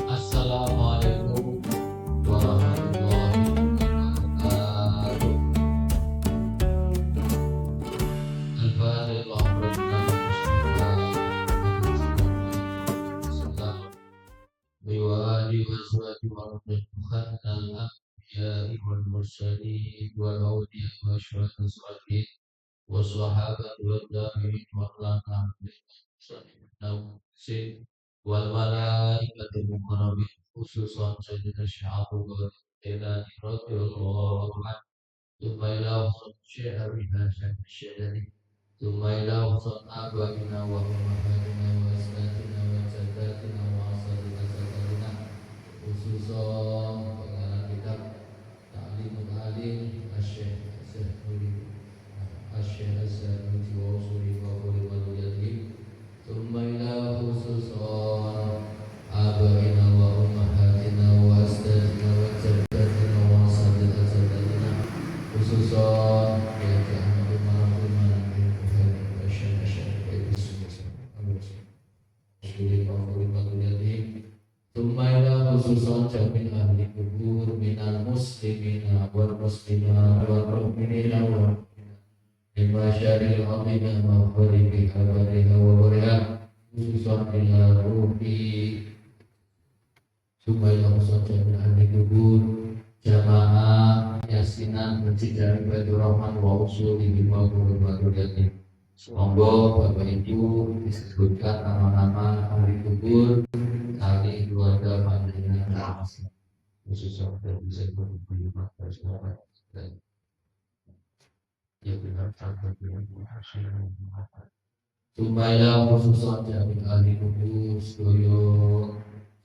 Assalamualaikum warahmatullahi wabarakatuh. Al-Fatihah. Biwali waswati warahmatullahi al-anbiya'i wal mursalin wal awliya wa syuhada salihin wa sahabati wa tabi'in wa lana bi'ihsan wal malaikati muqarrabin khususan sayyidina Syekh Abdul Qadir radhiyallahu anhu ثم إلى وصل الشيخ بنا شيخ الشيخ ثم إلى وصل آبائنا وأمهاتنا وأساتذتنا وجداتنا وأساتذتنا خصوصا pengarang kitab Ta'limul Alim Asy-Syaikh Asy-Syaikh Az-Zanuti wa usuli wa qawli wa yadhim thumma ila khususan abaina wa ummahatina wa asatidina wa jaddatina wa asatidina khususan ya Ahmad Muhammad bin Asy-Syaikh usuli wa qawli wa yadhim thumma ila khususan jamin ahli kubur minal muslimina wal muslimat wal mu'minina wal lima syaril amina maghribi habariha wa bariha khususan ila ruhi supaya khususan min ahli kubur jamaah yasinan masjid dari Baitur Rahman wa usuli bima kurubatuliyatin monggo Bapak Ibu disebutkan nama-nama ahli kubur ahli keluarga panjenengan khususan dari bisa berhubungan dengan dan ya benar tanpa Tumaya khususan jamin ahli kubur sedoyo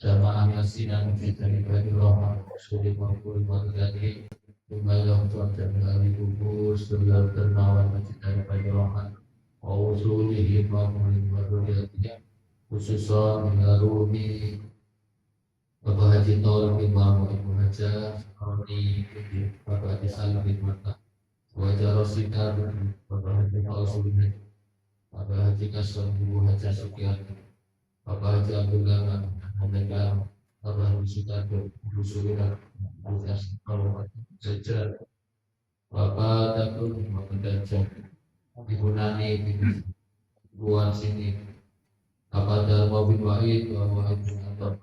jamaah yasinan masjid dari Baitur Rahman usuli maupun materi Tumaya khususan jamin ahli kubur sedoyo dermawan masjid dari Baitur Rahman usuli maupun materi khususan mengarungi Bapak Haji Tol Imam Ibu Haja Sekarni Bapak Haji Salim bin Mata Wajah Rosita Bapak Haji Tol Bapak Haji Kasam Ibu Haja Sukian Bapak Haji Abdul Ghani Handega Bapak Haji Sutardo Ibu Suwira Ibu Kasam Jajar Bapak Dakun Bapak Dajjal Ibu Nani Ibu Buan Sini Bapak Dharma bin Wahid Bapak Haji Anton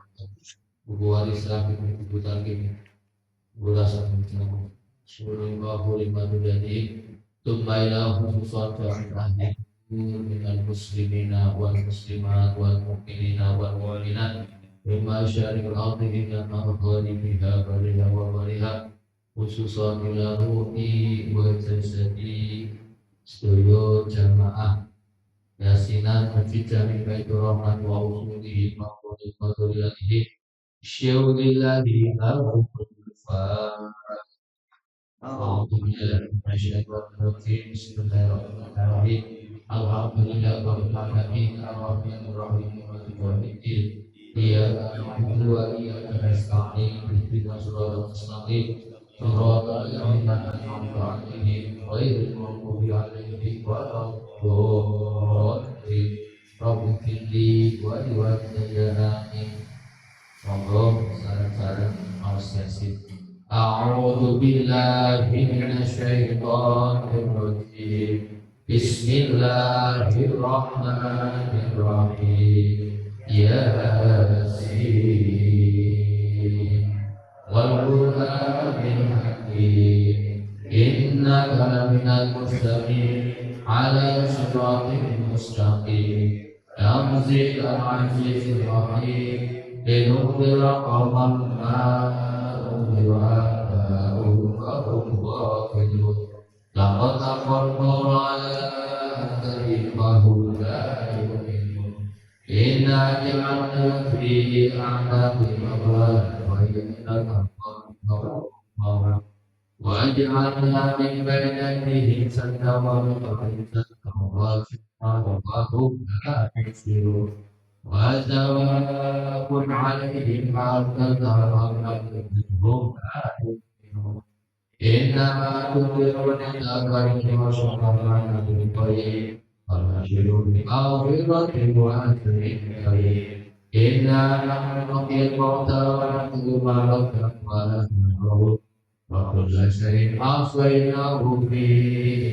Ibu Warisa bin Ibu Tarkim Ibu Rasa bin Ibu Suruh lima menjadi Tumbaila khususan jamin ahli minal muslimina wal muslimat wal mu'minina wal mu'minat lima syarikul ardi ila maghribiha bariha wa bariha khususan ila ruhi wa jasadi sedoyo jamaah yasinan masjid jami Baitur Rahman wa usulihi maqdul qadriyatihi syaulillahi al-Qur'an Bismillahirrahmanirrahim. Alhamdulillah rabbil alamin arrahmanir rahim maliki yaumiddin. Iyyaka na'budu wa iyyaka nasta'in ihdinas siratal mustaqim siratal ladzina an'amta 'alaihim ghairil maghdubi 'alaihim waladdallin. Rabbi firli wa liwalidayya amin. monggo sareng-sareng maos yasin. A'udzu billahi minasyaitonir rajim. Bismillahirrahmanirrahim. Yasin wal Qur'anil Hakim. Innaka laminal mursalin ala siratin mustaqim. Tanzilul azizir rahim. لننذر قوما ما أنذر آباؤهم فهم غافلون لقد أخذنا على أثرهم فهم لا يؤمنون إنا جعلنا في أعناقهم أغلالا وإلى الأرض وجعلنا من بين أيديهم سدا ومن خلفهم سدا وهم لا يبصرون وسواء عليهم أنذرتهم أم لم تنذرهم لا يؤمنون إنما تنذر الذين وشرعنا بالطيب فبشروا بمغفرة وأجر كريم إنا نحن نحيي الموتى ونكتب ما قدموا ونحن وكل شيء أحصيناه في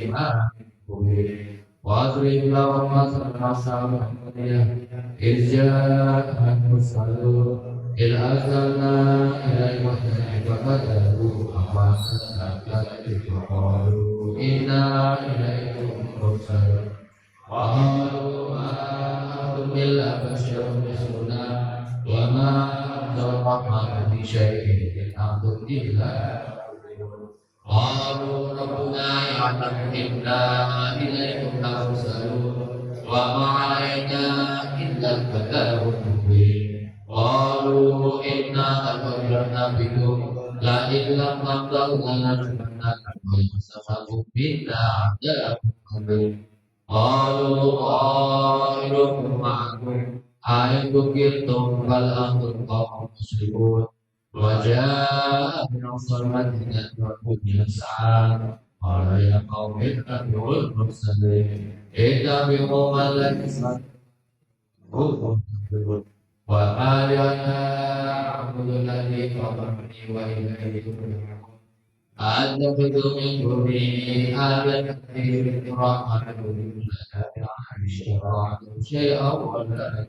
إمام مبين واضرب لهم مثلا أصحاب القرية إذ جاءهم المرسلون إذ أرسلنا إليهم اثنين فكذبوا فقالوا إنا إليكم مرسلون وقالوا ما أنتم إلا بشر مثلنا وما أنزل الرحمن بشيء إن أنتم إلا قالوا ربنا يعلم إنا إليكم لمرسلون وما علينا إلا البلاغ المبين قالوا إنا تطيرنا بكم لئن لم تنتهوا لنرجمنكم ويمسككم منا عذاب أليم قالوا طائركم معكم أئن ذكرتم بل أنتم قوم مسرفون وجاء من أقصى المدينة رجل يسعى قال يا قوم اتبعوا المرسلين اتبعوا من ليس وما لي أعبد الذي فطرني وإليه ترجعون أتخذ من دونه آلهة الرحمن لا يشرع شيئا ولا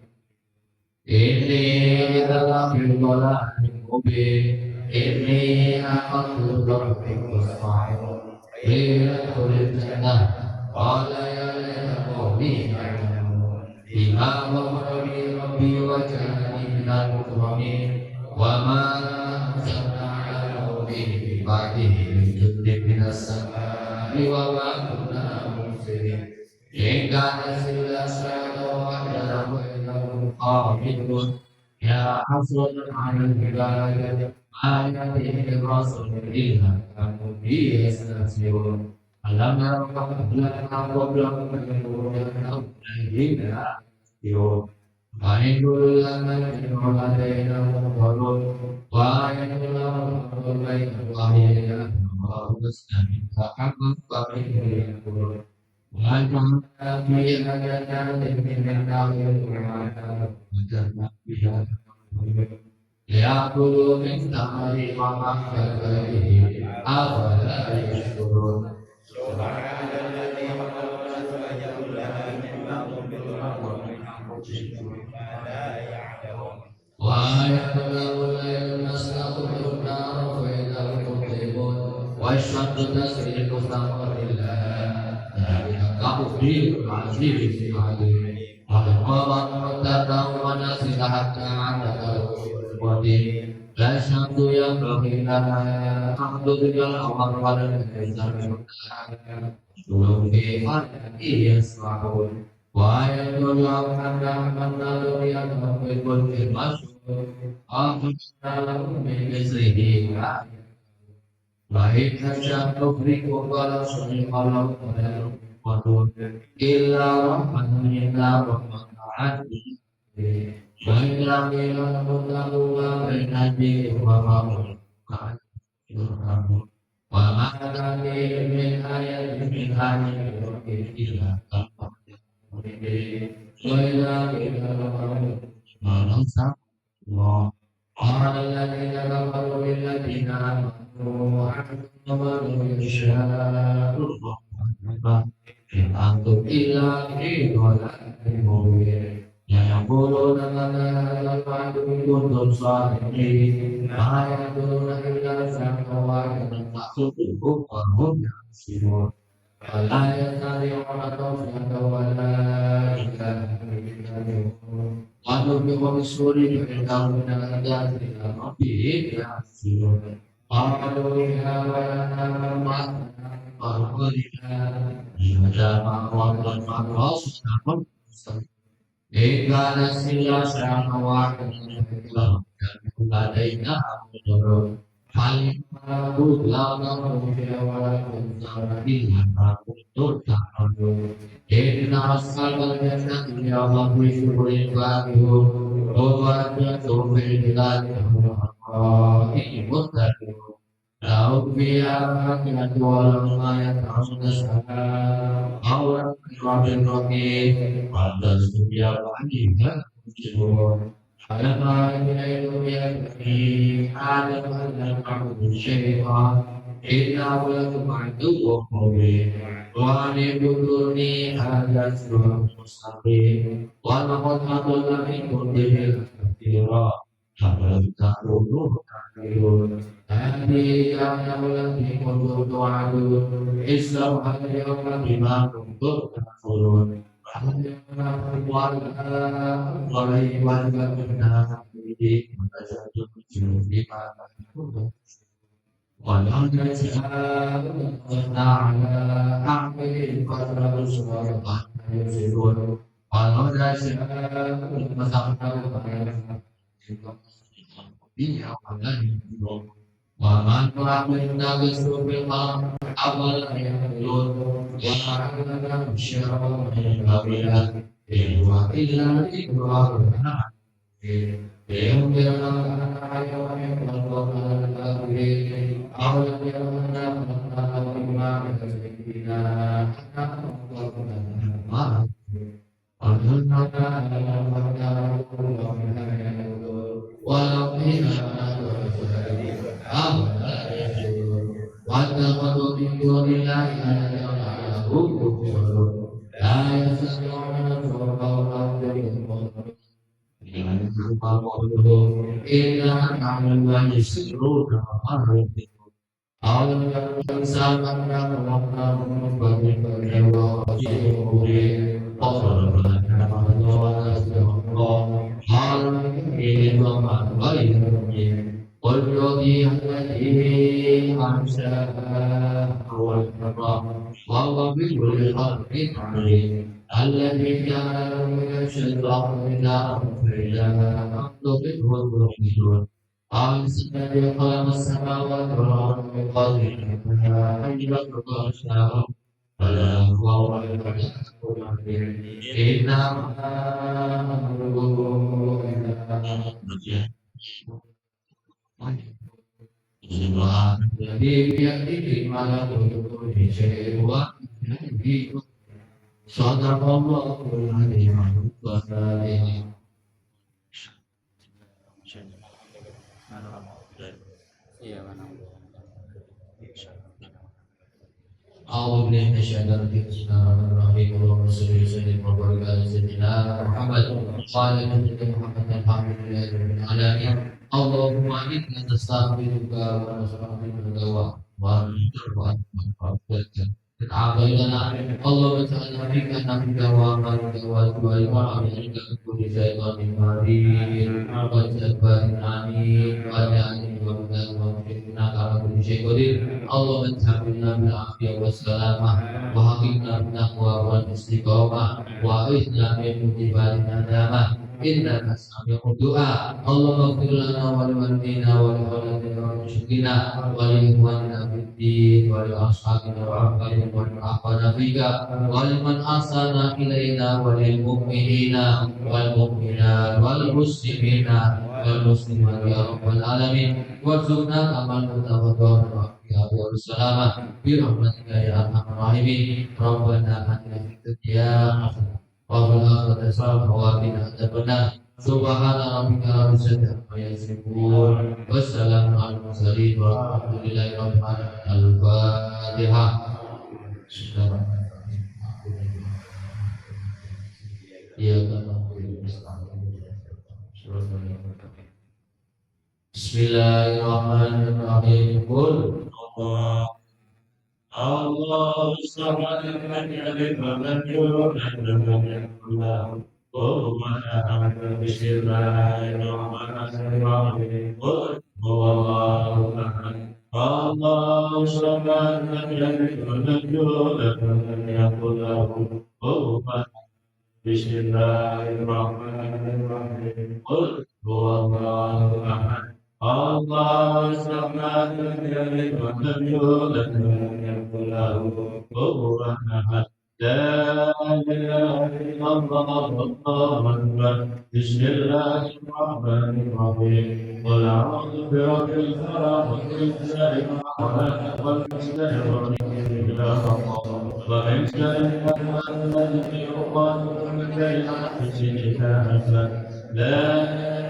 إني إذا لفي ضلال مبين إني أخذت ربي فاصفعون قيل ادخل الجنة قال يا ليت قومي يعلمون بما غفر لي ربي وجعلني من المكرمين وما أنزلنا على قومه من بعده من جند من السماء وما كنا مرسلين إن كان إلا شهادة واحدة بينهم قائمون يا حسرة على العباد ما يأتيهم رسول إلا كانوا به يستهزئون ألم يروا كم أهلكنا قبلهم من قرون أنهم إلينا يرجعون وإن كل من هديناهم ضلوا وإن لهم بين ظهيرنا الله مستمع حقا فمنه يقولون وجعلنا فيها جنات من نخيل وجعلنا فيها ليأكلوا من ثمره وما كفيه أفلا يشكرون سبحان الذي خلق الأزواج كلها مما تنبت الأرض ومن أنفسهم ما لا يعلمون ويعلم الليل نستغفر النار فإذا تظلمون والشمس تسري مستقر لها تقدير العزيز العليم والقمر مقتدر ونسل حتى عدد القدير لا الشمس ينبغي لها أن تدرك القمر وليس منها في خلقه يسمعون ويقول لهم أن ذريتهم في الفلك المشهور أخرجنا لهم من مثله وإن نشأ نغرق فلا صديق له ولا يقبلون إلا رحمة منا عبده وإذا قيل لهم اتقوا ما بين أيديكم وما خلفكم وما تأتيهم من آية من آية ربهم إلا وإذا قيل لهم ما نصر الله إلا بضلال مبين يقولون لنا الوعد إن كنتم صادقين ما يقولون إلا شهرا واحدا تخطئكم وهم يحسبون ولا يستطيعون توصية ولا إله إلا الله ونفخ بالصور فإذا من الأجداث إلى ربهم يحسبون قالوا يا ويلنا ما أرقدنا لماذا ما أرقد ما رأسنا إن كان إلا شيئا واحدا لدينا أمر فلما بلغنا في ولكم إلا ما كنتم تعملون إن أصحاب الجنة اليوم بشكر فاكهون ووجدوا في البلاد الرخاء متكئون لهم فيها فاكهة ولما يدعون السلام أو رب رحيم والرسول يرحمها مسلمون فلما إليه يكفي عالم أن نعبد الشيطان إنه لكم عدو مبين وأن اعبدوني هذا صراط مستقيم ولقد أضل منكم جبلا كثيرا أفلم تكونوا تعقلون هذه جهنم التي كنتم توعدون اصلوها اليوم بما كنتم تكفرون ولئن وجدنا فيه وتجدون بما كنتم ولقد جاءنا على أعمال فترة صورة يفسدون ولقد جاءنا مسحنا ومن رحمنا بسوء الأرض أولا يقولون وعلمنا الشر من قبلنا إن هو إلا ذكر لينذر يوم القرآن الكافرين أولم يرون أنا بما يزيدنا حتى واتخذوا من دون الله لا يستطيعون صرفا إلا نعلم يسرون أولم يكن الإنسان أننا خلقناه من قبل فليوم قل يؤتي الذي أنشأ وهو بكل خلق عليم الذي جعل من الشيطان نارا فإذا أنتم منه تخرجون الذي خلق السماوات والأرض بقدر أن يخلق أشياء فلا هو إنما أمره إذا الذي بيده ملكوت كل شيء وبيده صدق الله العظيم وصدق أعوذ بالله من الشيطان الرجيم بسم الله الرحمن الرحيم اللهم صل وسلم وبارك على سيدنا محمد وعلى آله محمد الحمد لله رب العالمين اللهم إنا نستغفرك ونستغفرك ونستغفرك عبادنا اللهم اجعلنا فيك نبيك وامرك واتباعك وعبدك كل شيطان مريض وجبار عنيد وجعلني وبنا وفقنا على كل شيء قدير اللهم اجعلنا بالعافيه والسلامه وحققنا بالتقوى والاستقامه واعذنا من مصيبات الندامه إنك سميع الدعاء اللهم اغفر لنا ولوالدينا ولأولادنا ولمشركينا ولإخواننا في الدين ولأصحابنا وأحبابنا ولأحبابنا فيك ولمن أحسن إلينا وللمؤمنين والمؤمنات والمسلمين والمسلمات يا رب العالمين وارزقنا كما تتوضأ يا رب السلامة برحمتك يا أرحم الراحمين ربنا آتنا في الدنيا حسنة وفي الآخرة حسنة وقنا عذاب النار سبحان ربك رب العزة عما يصفون والسلام على المرسلين والحمد لله رب العالمين. الفاتحة. Iya kan Bismillahirrahmanirrahim. Qul Allah samad lam yalid wa lam yulad wa lam yakul lahu kufuwan ahad. Bismillahirrahmanirrahim. Qul huwallahu ahad. Allah samad lam yalid wa lam yulad wa lam yakul lahu kufuwan ahad. Bismillahirrahmanirrahim. Qul huwallahu ahad. Allah samad lam yalid wa lam yulad wa lam yakul lahu kufuwan ahad. La ilaha illallah wallahu akbar. Bismillahirrahmanirrahim. Qul a'udzu birabbil falaq min sharri ma khalaq wa min sharri ghasiqin idha waqab wa min sharri hasidin idha hasad. La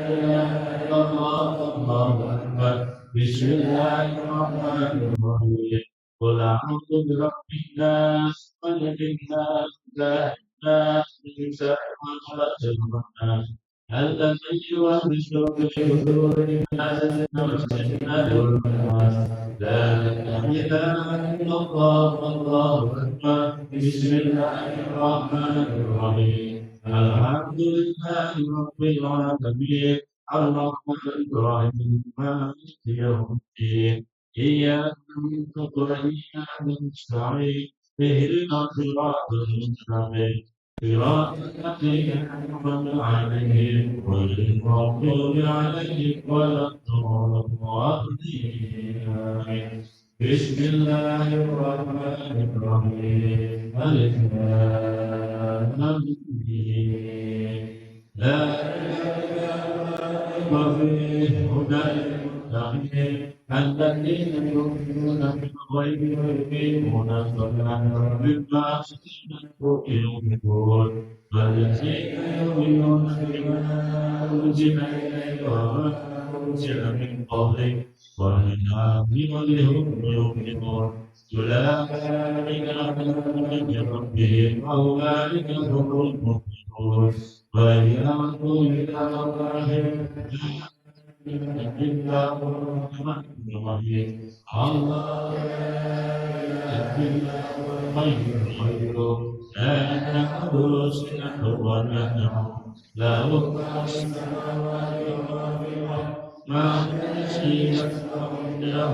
ilaha illallah wallahu akbar. Bismillahirrahmanirrahim. Qul a'udzu birabbin nas, malikin nas, ilahin nas, min syarri ma khalaq. الذي يوسوس في صدور الناس من الجنة والناس. لا إله إلا الله والله أكبر. بسم الله الرحمن الرحيم. الحمد لله رب العالمين الرحمن الرحيم مالك يوم الدين. إياك نعبد وإياك نستعين. اهدنا الصراط المستقيم صراط الذين أنعمت عليهم غير المغضوب عليهم ولا الضالين. بسم الله الرحمن الرحيم. ألف لام ميم. لا إله إلا فيه هدى للمتقين الذين يؤمنون بالغيب ويقيمون الصلاة ومما رزقناهم ينفقون والذين يؤمنون بما أنزل إليك وما أنزل من قبلك وبالآخرة هم يؤمنون. أولئك على هدى من ربهم وأولئك هم المفلحون. وإياكم إلى الله إلا هو الرحمن الرحيم. الله إلا هو الحي القيوم لا تأخذه سنة ولا نوم له ما في السماوات وما في الأرض ما من شيء يسمع له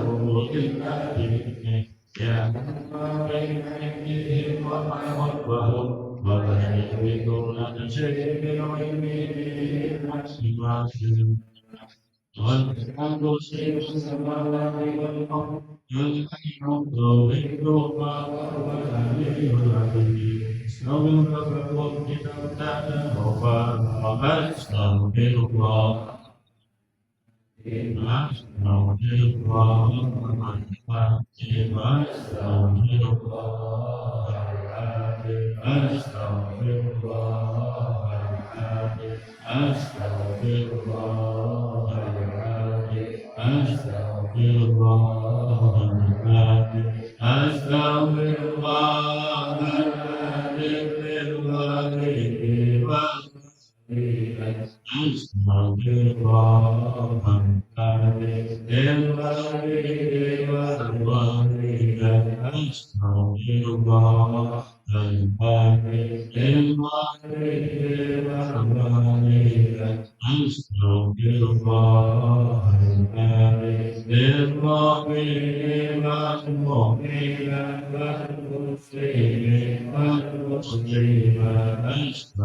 إلا بإذنه يعلم ما بين أيديهم وما خلفهم ولا يحيطون بشيء من علمه إلا بما شاء. والأرض سير السماوات والأرض والحي يضربهما وهو العلي العظيم. استغفر ربك وأستغفر الله. أستغفر الله أستغفر الله أستغفر الله أستغفر الله أستغفر الله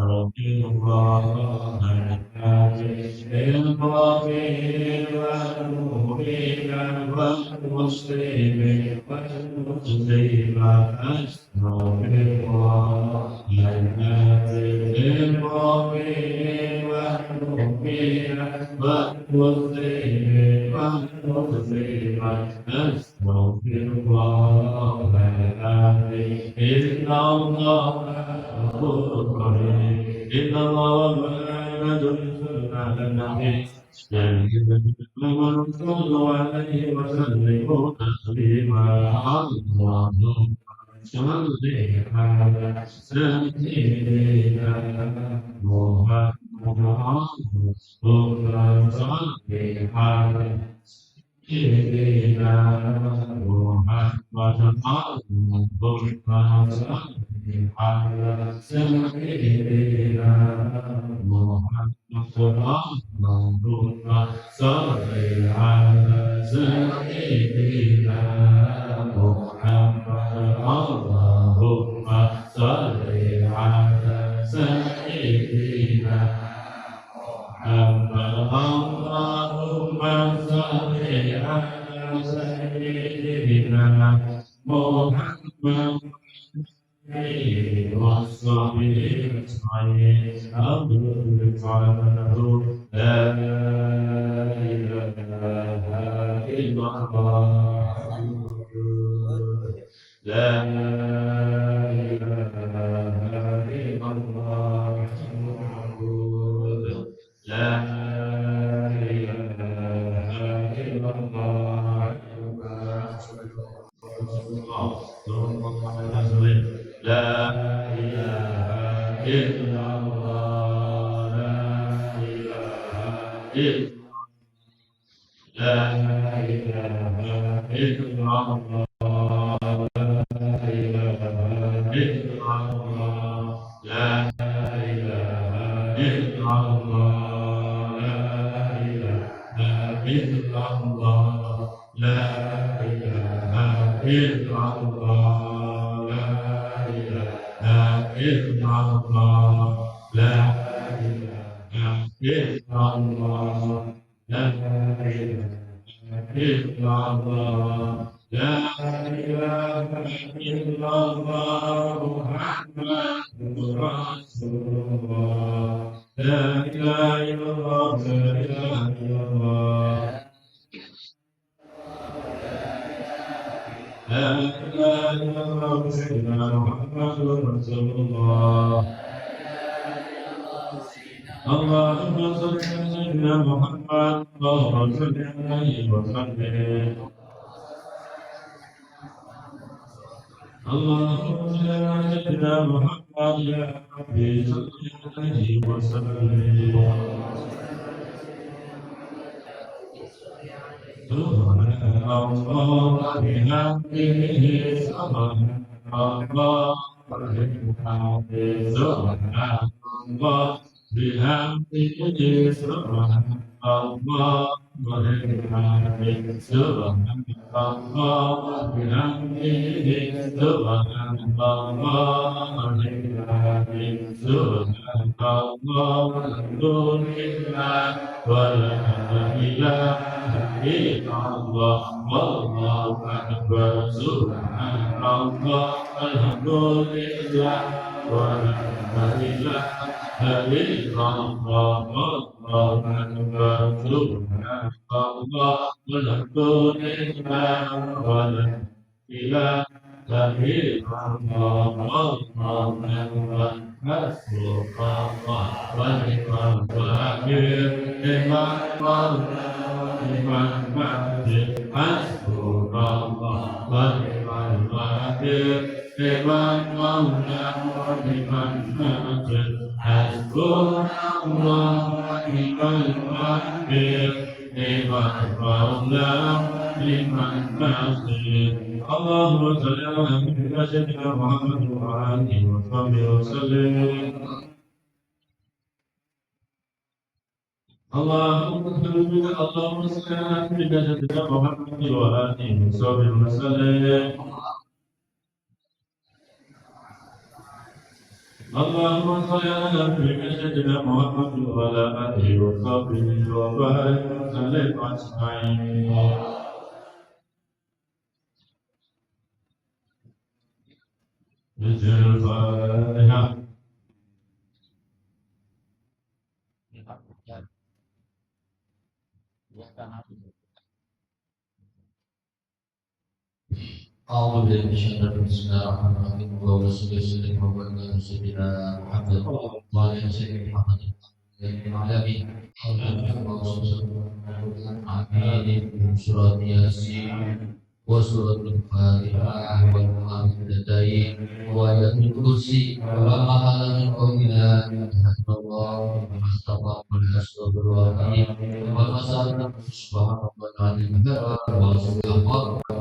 أستغفر الله أستغفر صل على سيدنا محمد اللهم صل على سيدنا محمد اللهم صل على سيدنا محمد اللهم صل على سيدنا محمد اللهم صل على سيدنا محمد اللهم صل على سيدنا محمد وصحبه أجمعين أبدا لا إله إلا الله لا إله إلا الله لا إله إلا الله لا إله إلا الله لا إله إلا الله لا إله إلا الله لا إله إلا الله لا إله إلا الله لا إله إلا الله لا إله إلا الله لا إله إلا الله لا إله إلا الله لا إله إلا الله محمد رسول الله لا إله إلا الله لا إله إلا الله لا إله إلا الله سيدنا محمد رسول الله اللهم صل على سيدنا محمد اللهم صل عليه وسلم اللهم صل على سيدنا محمد يا ربي صل عليه وسلم سبحان الله بحمده سبحان الله بحمده سبحان الله بحمده سبحان الله وبحمده سبحان الله بحمده سبحان الله وبحمده سبحان الله والحمد لله ولا إله إلا الله والله أكبر سبحان الله والحمد لله ولا إله إلا الله والله أكبر سبحان الله والحمد لله ولا إله إلا الله والله أكبر حسبك الله ونعم الوكيل نعم المولى ونعم الوكيل حسبك الله ونعم الوكيل نعم المولى ونعم الوكيل حسبنا الله ونعم الوكيل نعم المولى ونعم الوكيل اللهم صل على سيدنا محمد وعلى آله وصحبه وسلم اللهم صل على سيدنا محمد وعلى آله وصحبه وسلم اللهم صل على سيدنا محمد وعلى آله وصحبه وبارك وسلم أجمعين الفاتحة أعوذ بالله من الشيطان الرجيم بسم الله الرحمن الرحيم اللهم صل وسلم وبارك على سيدنا محمد وعلى سيدنا محمد العالمين اللهم صل وسلم آمين سورة ياسين wasuratul fatihah wal muhammadatayn wa ayatul kursi wa mahala min qawmina Allah astagfirullah astagfirullahaladzim wa masalna subhanallah wa astagfirullah wa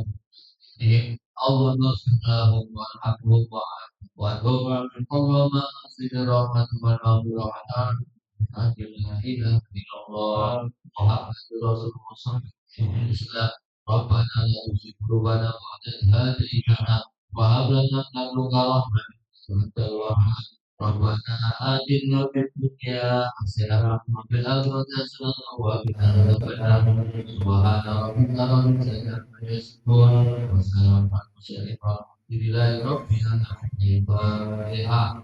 khusus Allah Subhanahu wa ta'ala wa Allahumma sirra rahmatan wa rahmatan akhirnya ila Allah Muhammad Rasulullah sallallahu Rabbana la tuzigh qulubana ba'da idh hadaytana wa hab lana min ladunka rahmatan innaka Rabbana atina fid dunya hasanah wa fil akhirati hasanah wa qina adzabannar subhana rabbika rabbil izzati amma yasifun wa salamun alal mursalin walhamdulillahi rabbil alamin. Fatihah.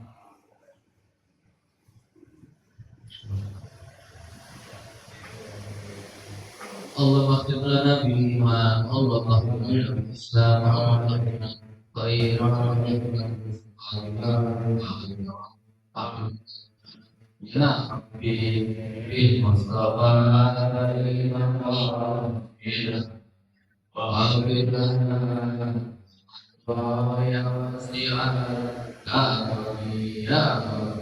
Allah maghfir lana bil iman, Allah maghfir lana bil Islam, Allah maghfir lana khair, Allah maghfir lana ya bil Mustafa maghfir lana ya wasi'an ya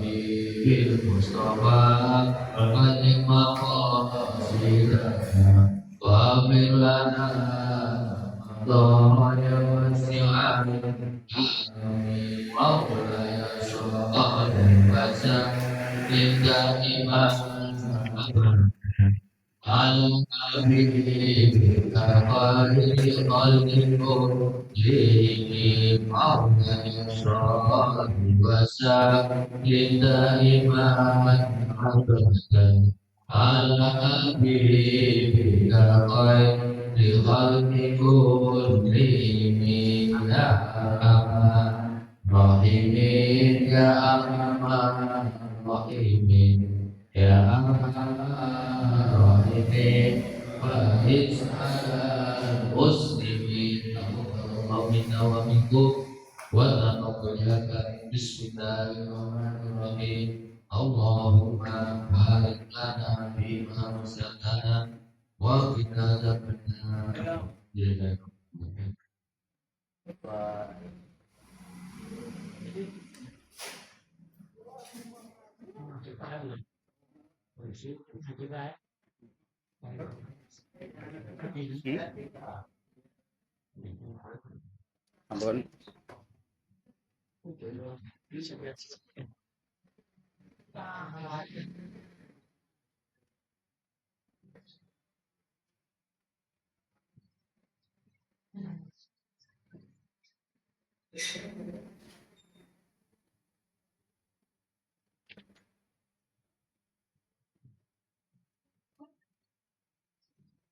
bil Mustafa balik maqasidana waghfir lana Allah ya wasi'an maula ya syaitan baca hingga iman al-nabi kaqali qalbiku lihi maula ya syaitan baca hingga iman al-nabi kaqali qalbiku lihi Rahimin ya Arhamar Rahimin ya Arhamar Rahimin wa is'al muslimin wa minna wa minkum wa taqabbal bismillahirrahmanirrahim Allahumma barik lana fima razaqtana wa qina adzabannar. Ampun.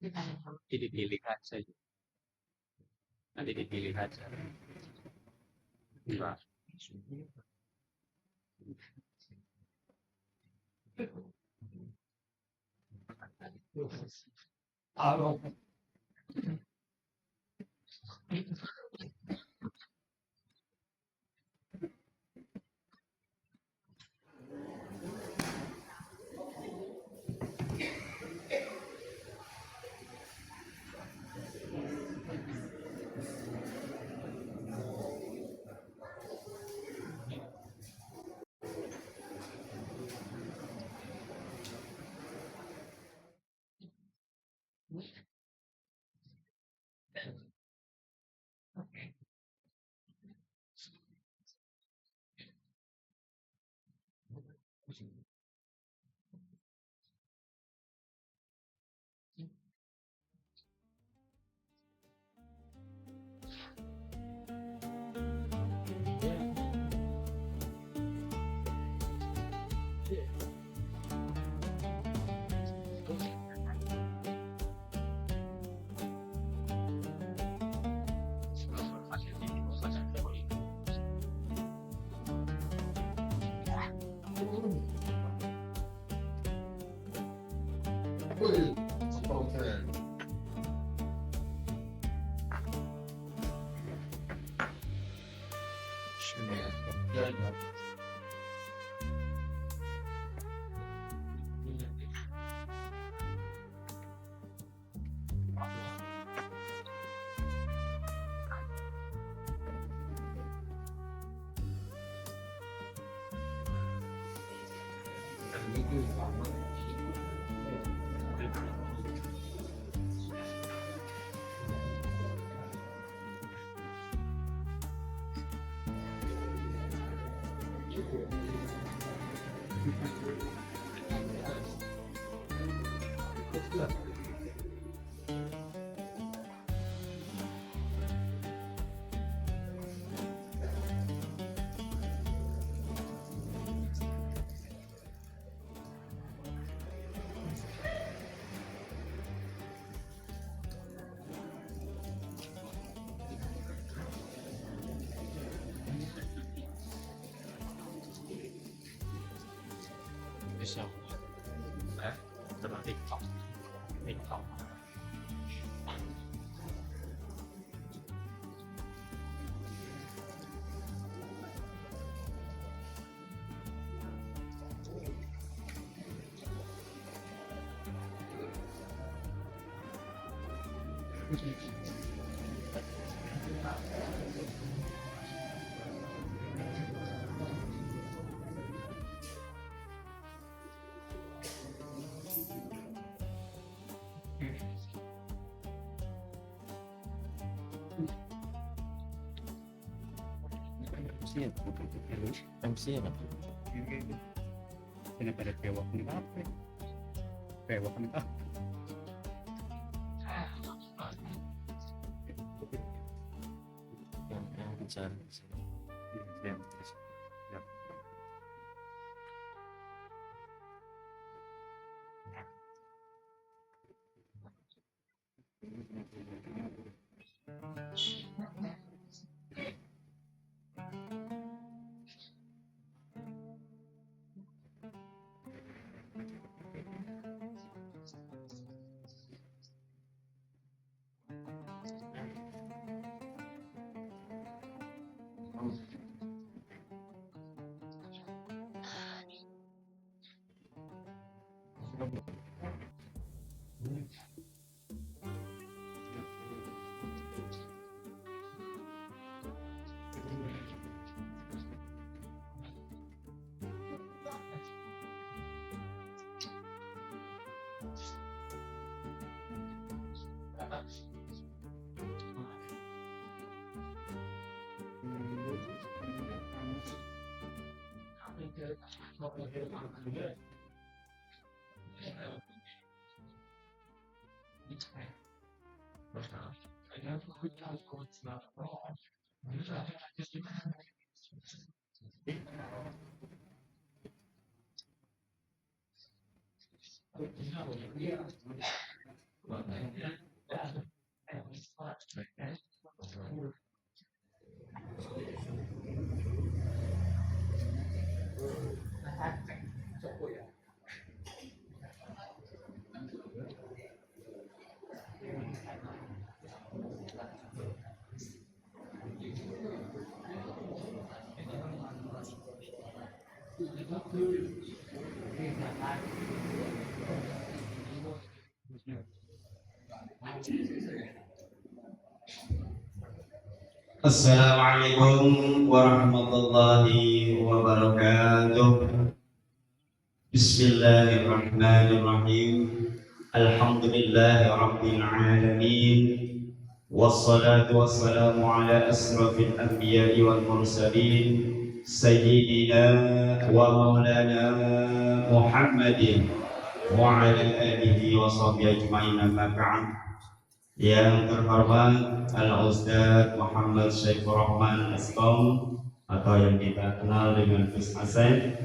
Nanti dipilih aja. Nanti dipilih aja. Enggak. Halo. Bisa. Terus TikTok. TikTok. MC apa? Ini pada pewak nih apa? Pewak nih apa? Yang bicara. Ya. Assalamualaikum warahmatullahi wabarakatuh. Bismillahirrahmanirrahim. Alhamdulillahi rabbil alamin. Wassalatu wassalamu ala asrafil anbiya'i wal mursalin سيدنا ومولانا محمد وعلى آله وصحبه أجمعين أما بعد. Yang terhormat Al-Ustaz Muhammad Syaifur Rahman Askom atau yang kita kenal dengan Gus Hasan,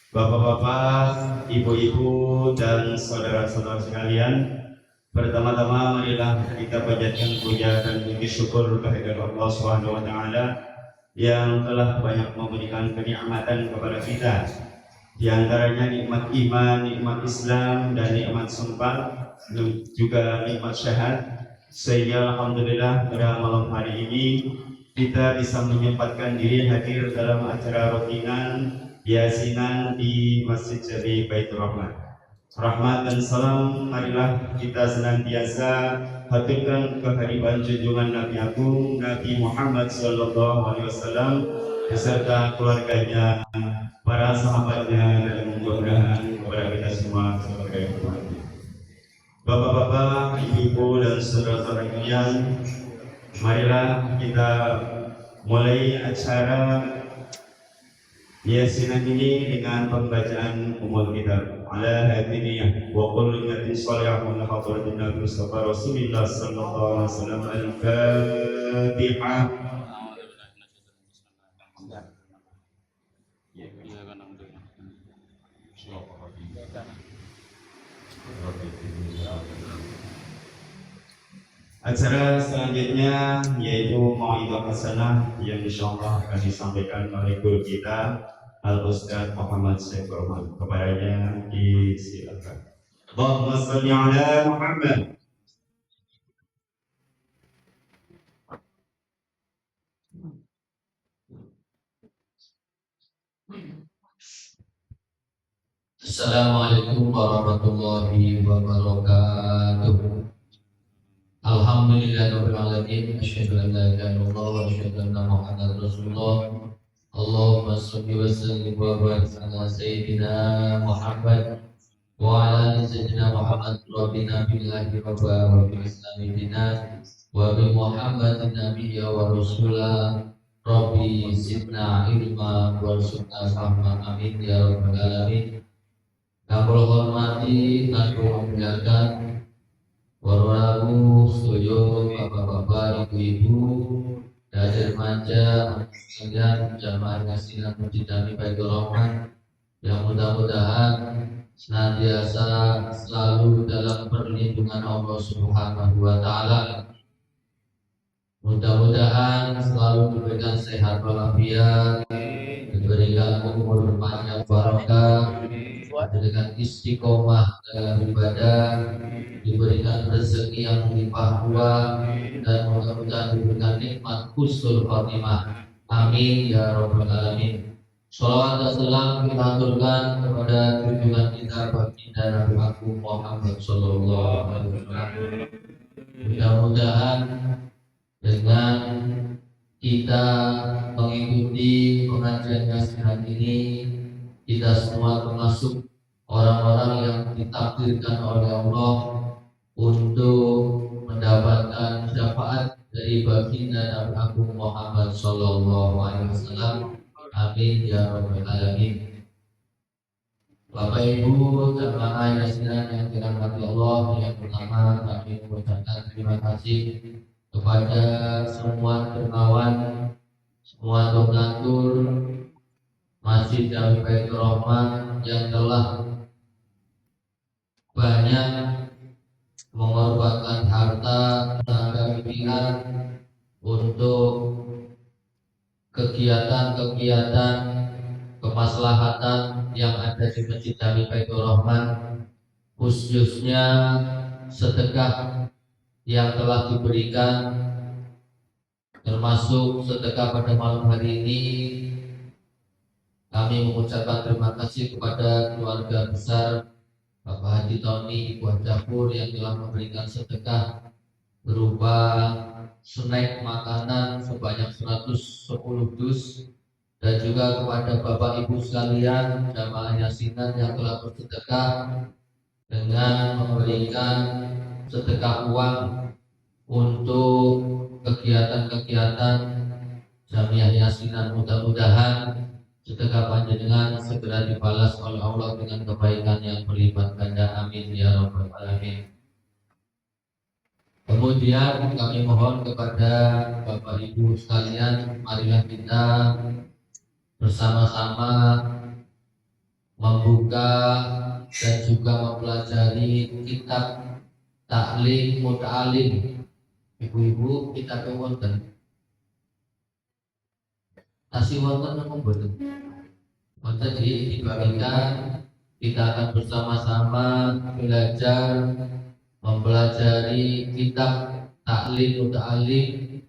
Bapak-bapak, ibu-ibu, dan saudara-saudara sekalian, pertama-tama marilah kita panjatkan puja dan puji syukur kehadirat Allah Subhanahu wa taala yang telah banyak memberikan kenikmatan kepada kita. Di antaranya nikmat iman, nikmat Islam, dan nikmat sempat, juga nikmat syahad. Sehingga alhamdulillah pada malam hari ini kita bisa menyempatkan diri hadir dalam acara rutinan yasinan di Masjid Jami Baitur Rahman. Rahmat dan salam marilah kita senantiasa haturkan kehadiran junjungan Nabi Agung Nabi Muhammad sallallahu alaihi wasallam beserta keluarganya, para sahabatnya, dan mudah-mudahan kepada kita semua sebagai umat. Bapak-bapak, ibu-ibu, dan saudara-saudara sekalian, marilah kita mulai acara yasinan ini dengan pembacaan umul kitab ala hadiniyah wa qul innatin salihun hadratin Nabi Mustafa Rasulullah sallallahu alaihi wasallam. Al-Fatihah. Acara selanjutnya yaitu Mau'idhah Hasanah yang insyaallah akan disampaikan oleh guru kita Al-Ustaz Muhammad Syaifur Rahman. Kepadanya disilakan. Allahumma shalli ala Muhammad. Assalamualaikum warahmatullahi wabarakatuh. Alhamdulillahirabbil alamin, asyhadu an la ilaha illallah wa asyhadu anna Muhammadar Rasulullah. Allahumma shalli wa sallim wa barik ala sayyidina Muhammad wa ala ali sayyidina Muhammad. Rabbina billahi rabba wa bil islami dina wa bi Muhammadin nabiyya wa rasula. Rabbi zidna ilma warzuqna fahma, amin ya rabbal alamin. Yang hormati dan muliakan warahmatullahi wabarakatuh, bapak-bapak, ibu-ibu, dan remaja sekalian jamaah yasinan Masjid Jami Baitur Rahman yang mudah-mudahan senantiasa selalu dalam perlindungan Allah Subhanahu wa taala. Mudah-mudahan selalu diberikan sehat walafiat, diberikan umur panjang barokah, diberikan istiqomah dalam ibadah, diberikan rezeki yang melimpah ruah, dan mudah-mudahan diberikan nikmat husnul khotimah. Amin ya rabbal alamin. Shalawat dan salam kita aturkan kepada junjungan kita baginda Nabi Agung Muhammad sallallahu alaihi wasallam. Mudah-mudahan dengan kita mengikuti pengajian yasinan ini, kita semua termasuk orang-orang yang ditakdirkan oleh Allah untuk mendapatkan syafaat dari baginda Nabi Agung Muhammad sallallahu alaihi wasallam. Amin ya rabbal alamin. Bapak Ibu jamaah yasinan yang dirahmati Allah, yang pertama kami mengucapkan terima kasih kepada semua dermawan, semua donatur Masjid Jami Baitur Rahman yang telah banyak mengorbankan harta, tenaga pikiran untuk kegiatan-kegiatan kemaslahatan yang ada di Masjid Jami Baitur Rahman, khususnya sedekah yang telah diberikan, termasuk sedekah pada malam hari ini. Kami mengucapkan terima kasih kepada keluarga besar Bapak Haji Tony, Ibu Hajapur yang telah memberikan sedekah berupa snack makanan sebanyak 110 dus, dan juga kepada Bapak Ibu sekalian jamaah yasinan yang telah bersedekah dengan memberikan sedekah uang untuk kegiatan-kegiatan jamiah yasinan. Mudah-mudahan sedekah panjenengan segera dibalas oleh Allah dengan kebaikan yang berlipat ganda. Amin ya rabbal alamin. Kemudian kami mohon kepada Bapak Ibu sekalian, marilah kita bersama-sama membuka dan juga mempelajari kitab Ta'lim Muta'alim. Ibu-ibu, kita wonten tasih wonten apa mboten? Wonten dibagikan, kita akan bersama-sama belajar mempelajari kitab Ta'lim Muta'alim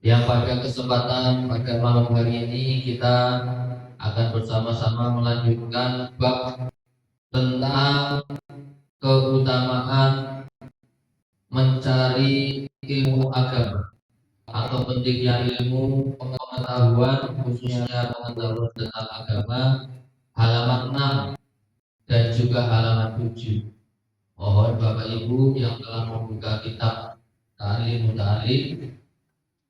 yang pada kesempatan pada malam hari ini kita akan bersama-sama melanjutkan bab tentang keutamaan mencari ilmu agama atau pentingnya ilmu pengetahuan, khususnya pengetahuan tentang agama, halaman 6 dan juga halaman 7. Mohon Bapak Ibu yang telah membuka kitab Ta'lim Muta'alim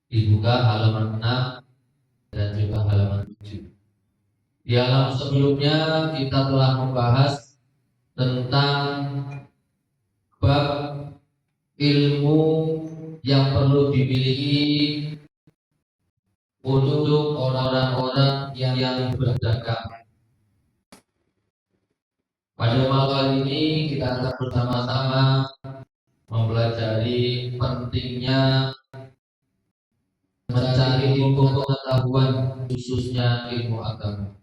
dibuka halaman 6 dan juga halaman 7. Di halaman sebelumnya kita telah membahas tentang bab ilmu yang perlu dimiliki untuk orang-orang yang berdagang. Pada malam hari ini kita akan bersama-sama mempelajari pentingnya mencari ilmu pengetahuan, khususnya ilmu agama.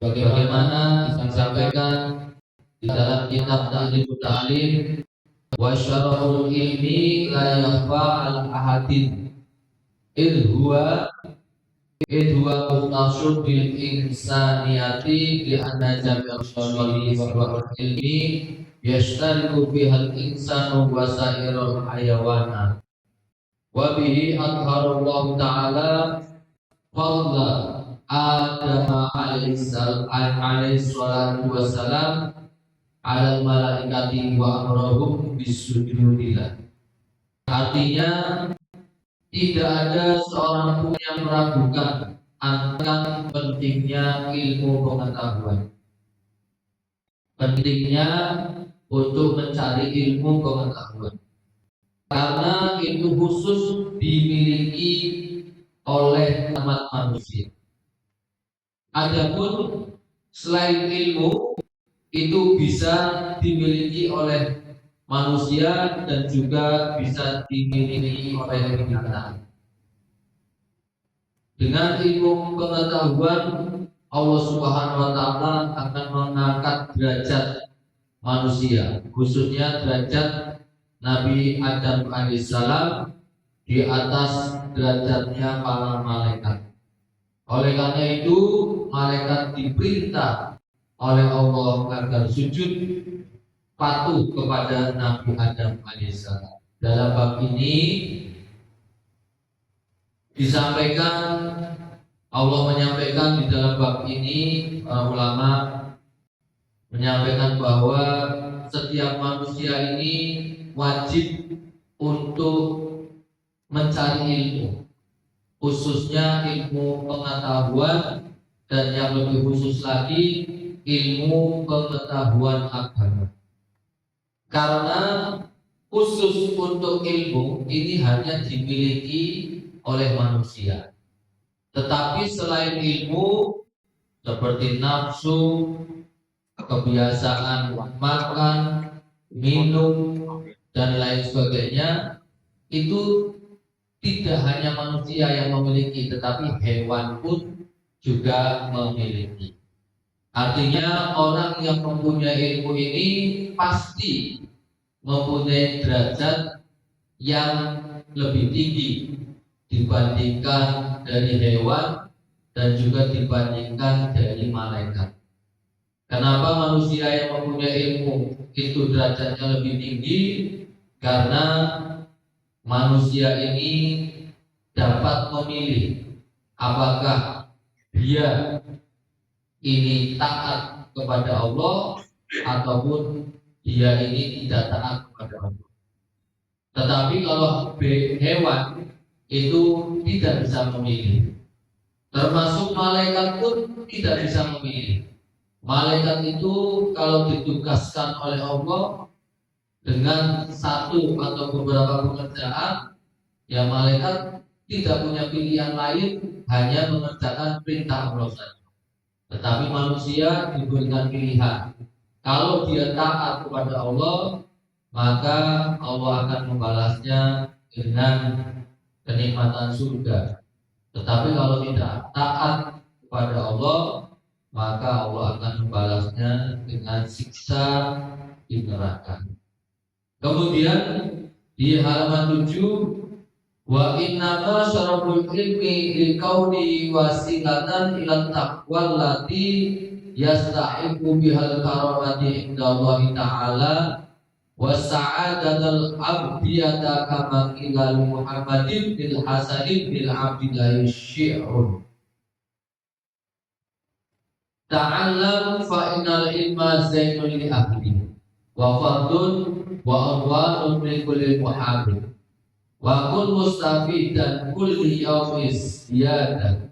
Bagaimana disampaikan di dalam kitab Ta'lim Muta'alim, wa syara'ul ilmi la yakhfa al ahadin idhuwa muqtasun bil insaniyati li anna jami'al syar'i wa ilmi yashtariku bihal insanu wa sa'irul hayawana wa bihi adharallahu ta'ala fadla Adam alaihi salatu wassalam alal malaikati wa amrahum bisujudillah. Artinya tidak ada seorang pun yang meragukan akan pentingnya ilmu pengetahuan, pentingnya untuk mencari ilmu pengetahuan, karena itu khusus dimiliki oleh umat manusia. Adapun selain ilmu itu bisa dimiliki oleh manusia dan juga bisa dimiliki oleh binatang. Dengan ilmu pengetahuan, Allah Subhanahu wa Ta'ala akan mengangkat derajat manusia, khususnya derajat Nabi Adam alaihissalam di atas derajatnya para malaikat. Oleh karena itu, malaikat diperintah oleh Allah agar sujud patuh kepada Nabi Adam alaihissalam. Dalam bab ini disampaikan, Allah menyampaikan di dalam bab ini, para ulama menyampaikan bahwa setiap manusia ini wajib untuk mencari ilmu, khususnya ilmu pengetahuan, dan yang lebih khusus lagi ilmu pengetahuan agama. Karena khusus untuk ilmu ini hanya dimiliki oleh manusia. Tetapi selain ilmu seperti nafsu, kebiasaan makan, minum, dan lain sebagainya, itu tidak hanya manusia yang memiliki, tetapi hewan pun juga memiliki. Artinya orang yang mempunyai ilmu ini pasti mempunyai derajat yang lebih tinggi dibandingkan dari hewan dan juga dibandingkan dari malaikat. Kenapa manusia yang mempunyai ilmu itu derajatnya lebih tinggi? Karena manusia ini dapat memilih apakah dia ini taat kepada Allah ataupun dia ini tidak taat kepada Allah. Tetapi kalau hewan itu tidak bisa memilih. Termasuk malaikat pun tidak bisa memilih. Malaikat itu kalau ditugaskan oleh Allah dengan satu atau beberapa pekerjaan, ya malaikat tidak punya pilihan lain, hanya mengerjakan perintah Allah saja. Tetapi manusia diberikan pilihan. Kalau dia taat kepada Allah, maka Allah akan membalasnya dengan kenikmatan surga. Tetapi kalau tidak taat kepada Allah, maka Allah akan membalasnya dengan siksa di neraka. Kemudian di halaman 7, wa innama syaraful ilmi liqauli wasilatan ila taqwa allati yastahiqu bihal karamati inda Allah ta'ala wa sa'adatul abdiyata kama qila Muhammadin bil hasanin bil abdillahi syi'run. Ta'allam fa innal ilma zainul li ahli wa fardun wa anwarun min kulli muhabib wa kun mustafidan kulli yawmin ziyada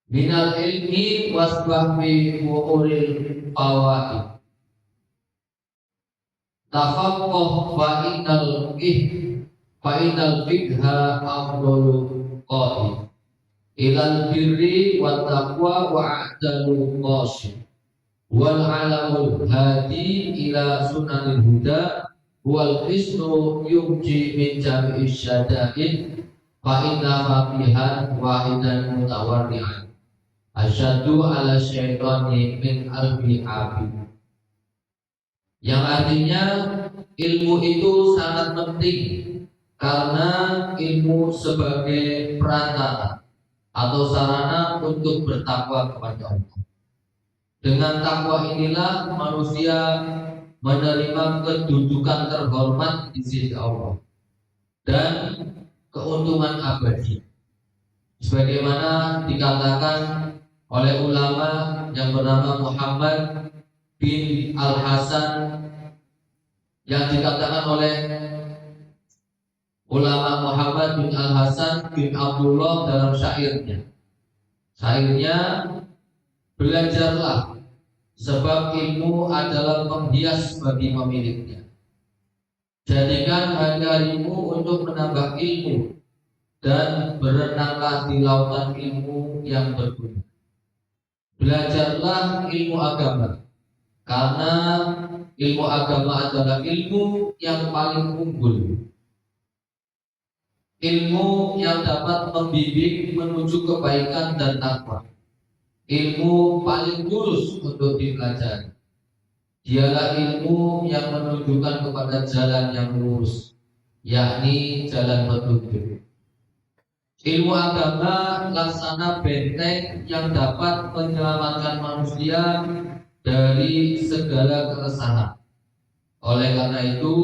minal ilmi wasbahmi mu'uril fawaid tafaqqah fa innal fiqha afdalu qaid ilal birri wa taqwa wa a'dalu qasid wal alamul hadi ila sunanil huda wal hisnu yumji min jami'i syada'in fa inna faqihan wahidan mutawarri'an asyadu ala syaitani min albi abid. Yang artinya ilmu itu sangat penting karena ilmu sebagai perantara atau sarana untuk bertakwa kepada Allah. Dengan takwa inilah manusia menerima kedudukan terhormat di sisi Allah dan keuntungan abadi. Sebagaimana dikatakan oleh ulama yang bernama Muhammad bin Al-Hasan, yang dikatakan oleh ulama Muhammad bin Al-Hasan bin Abdullah dalam syairnya. Syairnya, belajarlah sebab ilmu adalah penghias bagi pemiliknya. Jadikan hari-harimu untuk menambah ilmu dan berenanglah di lautan ilmu yang berguna. Belajarlah ilmu agama karena ilmu agama adalah ilmu yang paling unggul. Ilmu yang dapat membimbing menuju kebaikan dan takwa. Ilmu paling lurus untuk dipelajari. Dialah ilmu yang menunjukkan kepada jalan yang lurus, yakni jalan petunjuk. Ilmu agama laksana benteng yang dapat menyelamatkan manusia dari segala keresahan. Oleh karena itu,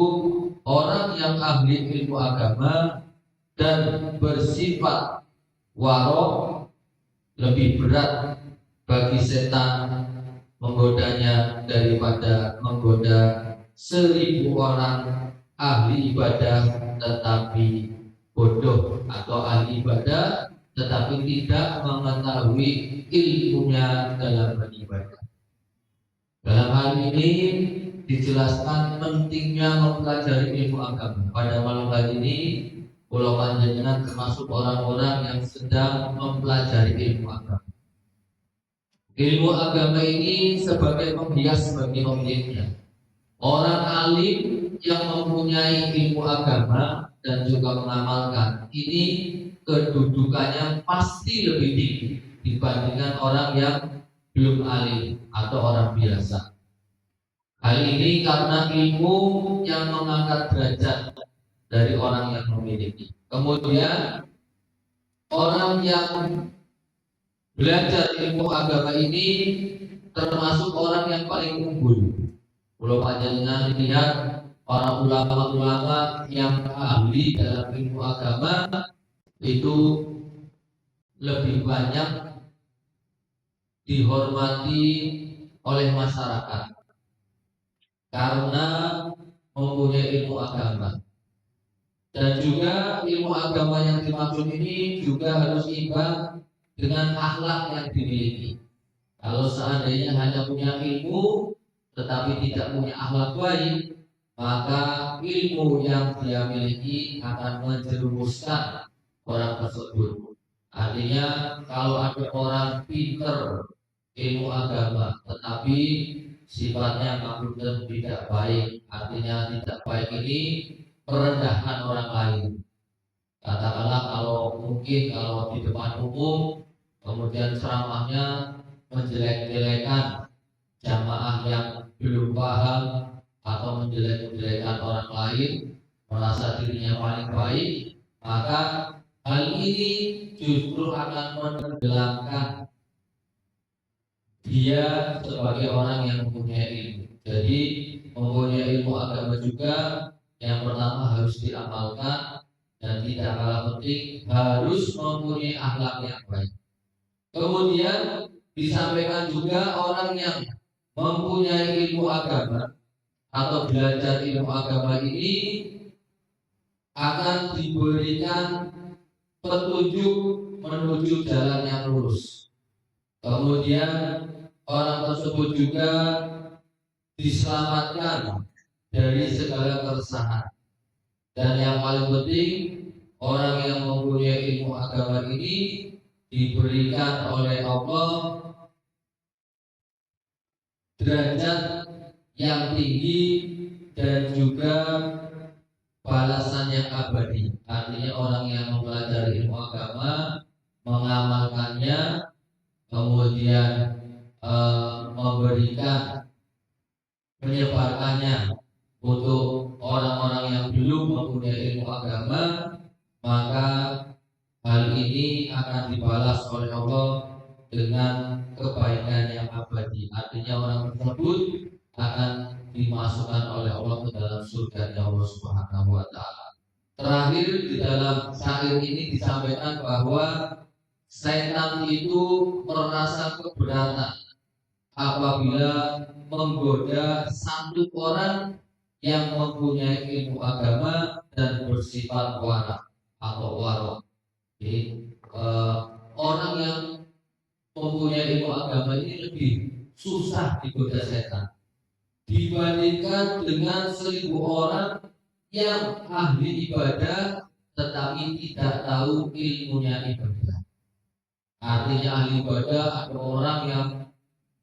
orang yang ahli ilmu agama dan bersifat warok lebih berat bagi setan menggodanya daripada menggoda 1000 orang ahli ibadah tetapi bodoh, atau ahli ibadah tetapi tidak mengetahui ilmunya dalam beribadah. Dalam hal ini dijelaskan pentingnya mempelajari ilmu agama. Pada malam hari ini Pulau Panjenengan termasuk orang-orang yang sedang mempelajari ilmu agama. Ilmu agama ini sebagai penghias bagi pemiliknya. Orang alim yang mempunyai ilmu agama dan juga mengamalkan, ini kedudukannya pasti lebih tinggi dibandingkan orang yang belum alim atau orang biasa. Hal ini karena ilmu yang mengangkat derajat dari orang yang memiliki. Kemudian orang yang belajar ilmu agama ini termasuk orang yang paling unggul. Kalau panjenengan lihat para ulama-ulama yang ahli dalam ilmu agama itu lebih banyak dihormati oleh masyarakat karena mempunyai ilmu agama. Dan juga ilmu agama yang dimaksud ini juga harus imbang dengan akhlak yang dimiliki. Kalau seandainya hanya punya ilmu tetapi tidak punya akhlak baik, maka ilmu yang dia miliki akan menjerumuskan orang tersebut. Artinya kalau ada orang pinter ilmu agama tetapi sifatnya makhluk tidak baik, artinya tidak baik ini merendahkan orang lain. Katakanlah kalau di depan umum kemudian ceramahnya menjelek-jelekan jamaah yang belum paham atau menjelek-jelekan orang lain, merasa dirinya paling baik, maka hal ini justru akan menenggelamkan dia sebagai orang yang mempunyai ilmu. Jadi mempunyai ilmu agama juga yang pertama harus diamalkan, dan tidak kalah penting harus mempunyai akhlak yang baik. Kemudian disampaikan juga orang yang mempunyai ilmu agama atau belajar ilmu agama ini akan diberikan petunjuk menuju jalan yang lurus. Kemudian orang tersebut juga diselamatkan dari segala keresahan. Dan yang paling penting, orang yang mempunyai ilmu agama ini diberikan oleh Allah derajat yang tinggi dan juga balasan yang abadi. Artinya orang yang mempelajari ilmu agama, mengamalkannya, kemudian memberikan, menyebarkannya untuk orang-orang yang belum mempunyai ilmu agama, maka hal ini akan dibalas oleh Allah dengan kebaikan yang abadi. Artinya orang tersebut akan dimasukkan oleh Allah ke dalam surga Allah Subhanahu wa taala. Terakhir di dalam syair ini disampaikan bahwa setan itu merasa keberatan apabila menggoda satu orang yang mempunyai ilmu agama dan bersifat wara atau warok. Jadi orang yang mempunyai ilmu agama ini lebih susah digoda setan dibandingkan dengan 1000 orang yang ahli ibadah tetapi tidak tahu ilmunya ibadah. Artinya ahli ibadah ada orang yang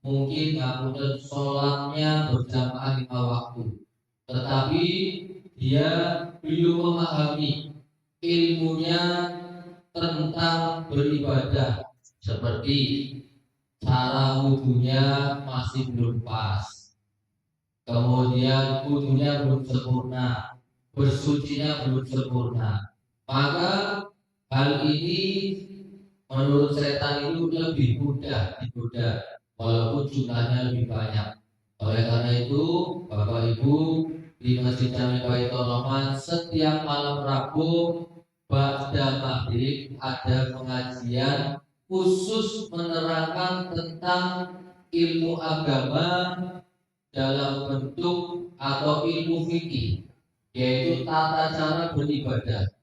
mungkin kemudian sholatnya berjamaah 5 waktu, tetapi dia belum memahami ilmunya tentang beribadah, seperti cara wudhunya masih belum pas, kemudian wudhunya belum sempurna, bersucinya belum sempurna. Maka hal ini menurut setan itu lebih mudah digoda walaupun jumlahnya lebih banyak. Oleh karena itu, Bapak Ibu di Masjid Jami Baitur Rahman setiap malam Rabu ba'da maghrib ada pengajian khusus menerangkan tentang ilmu agama dalam bentuk atau ilmu fikih, yaitu tata cara beribadah.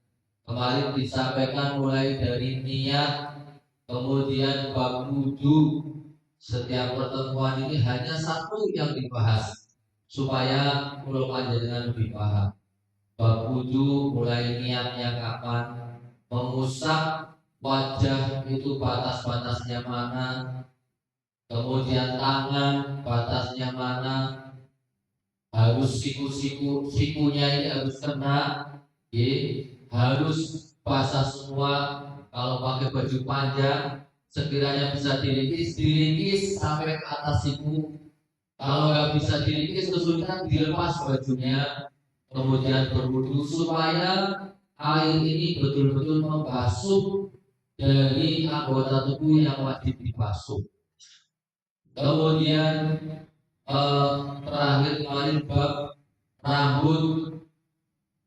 Kemarin disampaikan mulai dari niat, kemudian bab wudu. Setiap pertemuan ini hanya satu yang dibahas supaya pulau panjenengan lebih paham. Bab wudu mulai niatnya kapan, mengusap wajah itu batas-batasnya mana, kemudian tangan batasnya mana, harus sikunya ini harus kena, harus basah semua. Kalau pakai baju panjang sekiranya bisa diringkis sampai ke atas siku. Kalau nggak bisa diringkis kesulitan dilepas bajunya, kemudian berwudu supaya air ini betul-betul membasuh dari anggota tubuh yang wajib dibasuh. Kemudian terakhir kemarin bab rambut,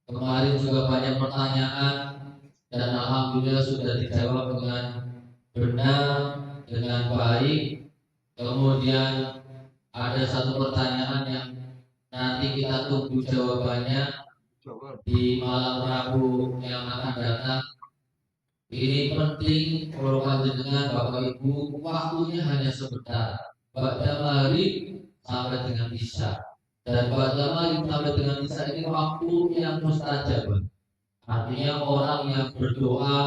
kemarin juga banyak pertanyaan dan alhamdulillah sudah dijawab dengan benar, dengan baik. Kemudian ada satu pertanyaan yang nanti kita tunggu jawabannya di malam Rabu yang akan datang, Ini penting kalau panjenengan Bapak Ibu, waktunya hanya sebentar. Pada maghrib sampai dengan isya. Dan pada maghrib sampai dengan isya ini waktu yang mustajab. Artinya orang yang berdoa,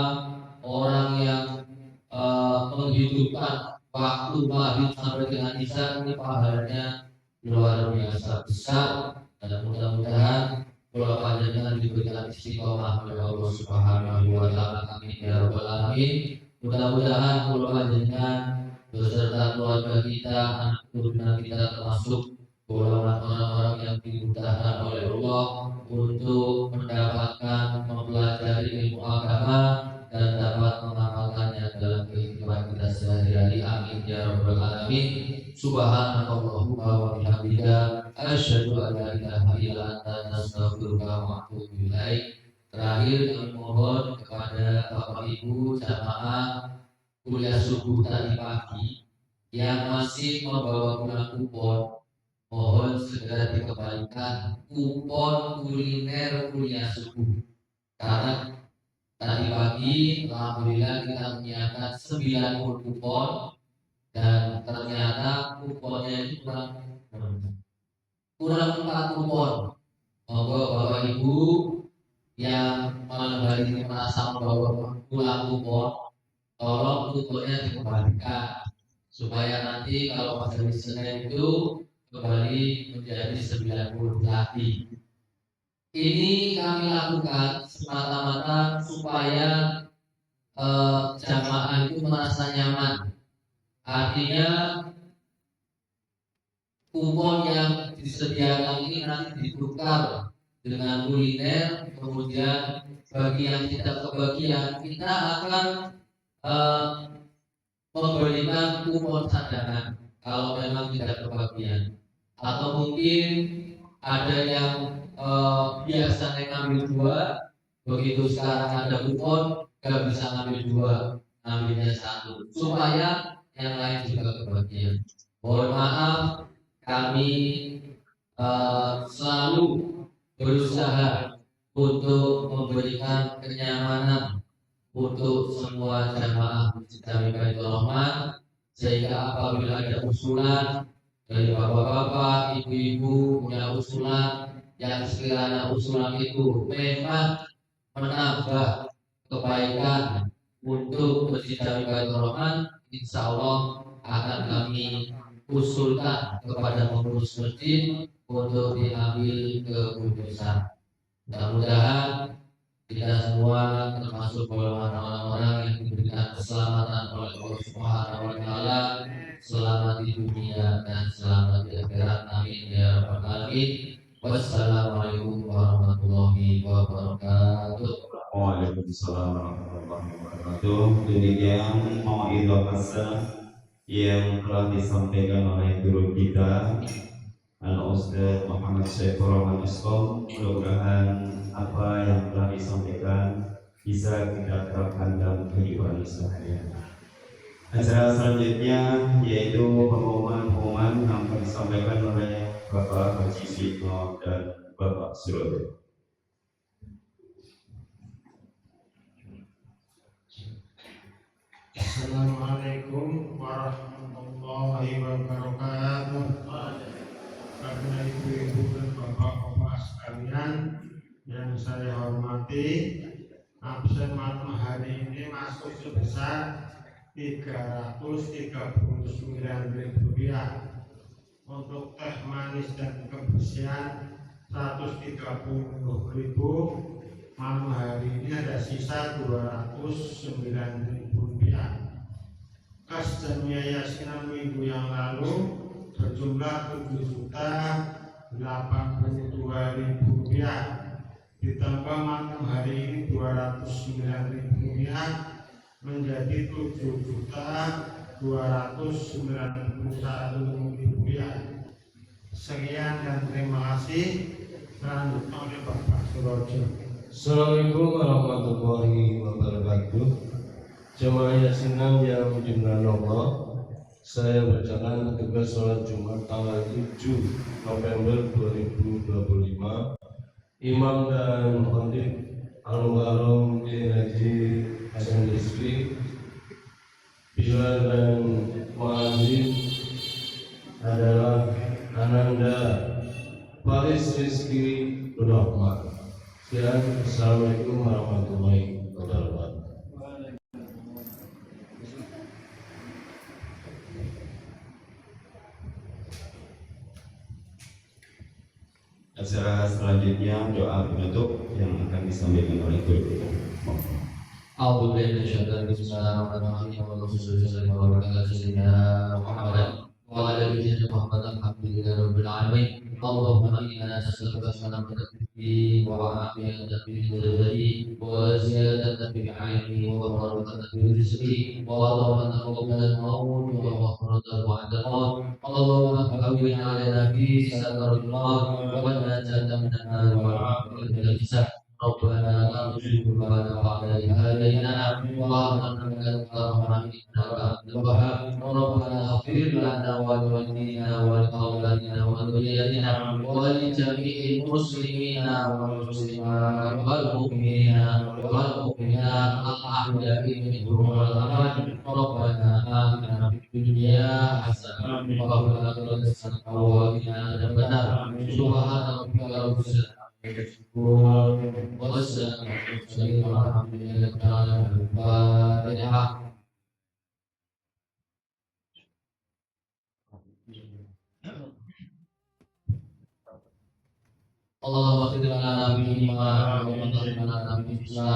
orang yang menghidupkan waktu maghrib sampai dengan isya ini pahalanya luar biasa besar. Dan mudah-mudahan kalau panjenengan diberikan istiqomah oleh Allah Subhanahu wa taala, amin ya rabbal alamin. Mudah-mudahan kalau panjenengan beserta keluarga kita, anak keturunan kita termasuk golongan orang-orang yang dimudahkan oleh Allah untuk mendapatkan mempelajari ilmu agama dan dapat mengamalkannya dalam kehidupan kita sehari-hari, amin ya rabbal alamin. Subhanakallahumma wa bihamdika asyhadu an la ilaha illa anta astaghfiruka wa atubu ilaik. Terakhir kami mohon kepada Bapak Ibu jamaah kuliah subuh tadi pagi yang masih membawa pulang kupon, mohon segera dikembalikan kupon kuliner kuliah subuh. Karena tadi pagi alhamdulillah kita menyiapkan 90 kupon dan ternyata kuponnya itu kurang 4 kupon. Monggo Bapak Ibu yang malam hari ini merasa membawa pulang kupon, tolong kuponnya dikembalikan supaya nanti kalau pada hari Senin itu kembali menjadi 90 lagi. Ini kami lakukan semata-mata supaya jamaah itu merasa nyaman. Artinya kupon yang disediakan ini nanti ditukar dengan kuliner, kemudian bagi yang tidak kebagian kita akan memberikan kupon cadangan kalau memang tidak kebagian. Atau mungkin ada yang biasanya ngambil 2, begitu sekarang ada kupon gak bisa ngambil 2, ngambilnya 1 supaya yang lain juga kebagian. Mohon maaf, kami selalu berusaha untuk memberikan kenyamanan untuk semua jamaah Masjid Baitur Rahman, sehingga apabila ada usulan dari bapak-bapak, ibu-ibu punya usulan yang sekiranya usulan itu memang menambah kebaikan untuk Masjid Baitur Rahman, insya Allah akan kami usulkan kepada pengurus masjid untuk diambil keputusan. Mudah-mudahan kita semua termasuk golongan orang-orang yang diberikan keselamatan oleh Allah Subhanahu wa taala, selamat di dunia dan selamat di akhirat, amin ya rabbal alamin. Wassalamualaikum warahmatullahi wabarakatuh. Waalaikumsalam warahmatullahi wabarakatuh. Demikian mau'idhah hasanah yang telah disampaikan oleh guru kita Al-Ustaz Muhammad Syaifur Rahman Iskom. Mudah-mudahan apa yang telah disampaikan bisa kita terapkan dalam kehidupan sehari-hari. Acara selanjutnya yaitu pengumuman yang akan disampaikan oleh Bapak Haji Sitno dan Bapak Surabaya. Assalamualaikum warahmatullahi wabarakatuh. Karena ibu-ibu dan bapak-bapak sekalian yang saya hormati, absen malam hari ini masuk sebesar Rp339.000. Untuk teh manis dan kebersihan Rp130.000. Malam hari ini ada sisa Rp209.000. Kas dan yayasan minggu yang lalu berjumlah Rp7.082.000. Ditambah malam hari ini Rp209.000 menjadi Rp7.291.000. Sekian dan terima kasih. Selanjutnya oleh Bapak Surojo. Assalamualaikum warahmatullahi wabarakatuh. Jemaah Yasinam yang dimiliki Allah, saya bacakan tugas sholat Jumat tanggal 7 November 2025. Imam dan Khatib Al-Mukarram Haji Hasan Rizki, Bilal dan Muadzin adalah Ananda Faris Rizki Nurrahman. Sekian, Assalamualaikum warahmatullahi wabarakatuh. Acara selanjutnya doa penutup yang akan disampaikan oleh guru. أعوذ بالله من الشيطان الرجيم. بسم الله الرحمن الرحيم. اللهم صل وسلم وبارك على سيدنا محمد وعلى آل سيدنا محمد. الحمد لله رب العالمين. اللهم إنا نسألك سلامة الدين وعافية في الجسد وزيادة في العلم وبركة في الرزق وضربة قبل الموت ومخرجا بعد الموت. اللهم هون علينا في سكر الموت والنجاة من النار والعافية من الحساب. ربنا لا تزغ قلوبنا بعد إذ هديتنا وهب لنا من لدنك رحمة إنك أنت الوهاب. ربنا اغفر لنا ولوالدينا ولأولادنا وذريتنا ولجميع المسلمين والمسلمات والمؤمنين والمؤمنات الأحياء منهم والأموات. ربنا آتنا في الدنيا حسنة وفي الآخرة حسنة وقنا عذاب النار. سبحان ربك رب العزة والسلام على المرسلين والحمد لله رب العالمين. الفاتحة. اللهم اغفر لنا بما ومن لنا بما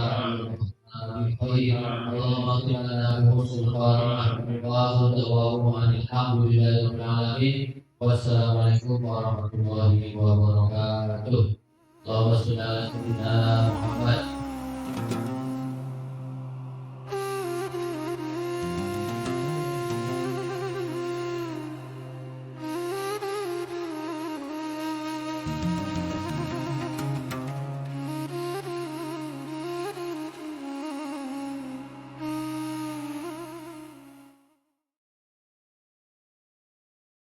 اللهم اغفر لنا بحسن الخاتمة واخر دعواهم ان الحمد لله رب العالمين. والسلام عليكم ورحمة الله وبركاته. اللهم صل على سيدنا محمد.